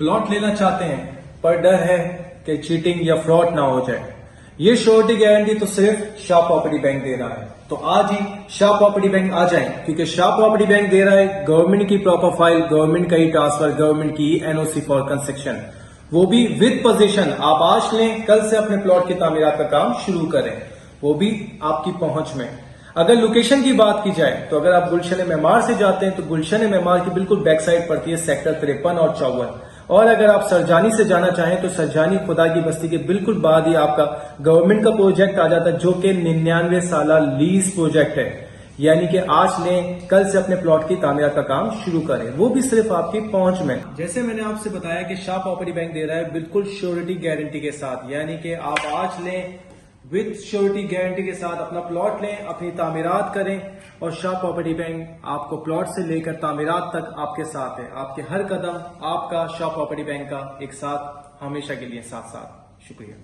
Plot लेना चाहते हैं पर डर है कि चीटिंग या फ्रॉड ना हो जाए। ये श्योरिटी गारंटी तो सिर्फ शाह प्रॉपर्टी बैंक दे रहा है। तो आज ही शाह प्रॉपर्टी बैंक आ जाएं, क्योंकि शाह प्रॉपर्टी बैंक दे रहा है गवर्नमेंट की प्रॉपर फाइल, गवर्नमेंट का ही ट्रांसफर, गवर्नमेंट की एनओसी फॉर कंस्ट्रक्शन, वो भी विद पोजीशन। आप आज लें, कल से अपने प्लॉट की तामीरात का काम शुरू करें, वो भी आपकी पहुंच में। अगर लोकेशन की बात की जाए तो अगर आप गुलशन मेमार से जाते हैं तो गुलशन मेमार की बिल्कुल बैक साइड पड़ती है सेक्टर 53 और 54। और अगर आप सरजानी से जाना चाहें तो सरजानी खुदा की बस्ती के बिल्कुल बाद ही आपका गवर्नमेंट का प्रोजेक्ट आ जाता है, जो कि 99 साल लीज प्रोजेक्ट है। यानी कि आज लें, कल से अपने प्लॉट की तामीरात का काम शुरू करें, वो भी सिर्फ आपकी पहुंच में। जैसे मैंने आपसे बताया कि शाह प्रॉपर्टी बैंक दे रहा है बिल्कुल श्योरिटी गारंटी के साथ, यानी कि आप आज लें विद श्योरिटी गारंटी के साथ अपना प्लॉट लें, अपनी तामीरात करें, और शाह प्रॉपर्टी बैंक आपको प्लॉट से लेकर तामीरात तक आपके साथ है। आपके हर कदम आपका शाह प्रॉपर्टी बैंक का एक साथ हमेशा के लिए साथ साथ। शुक्रिया।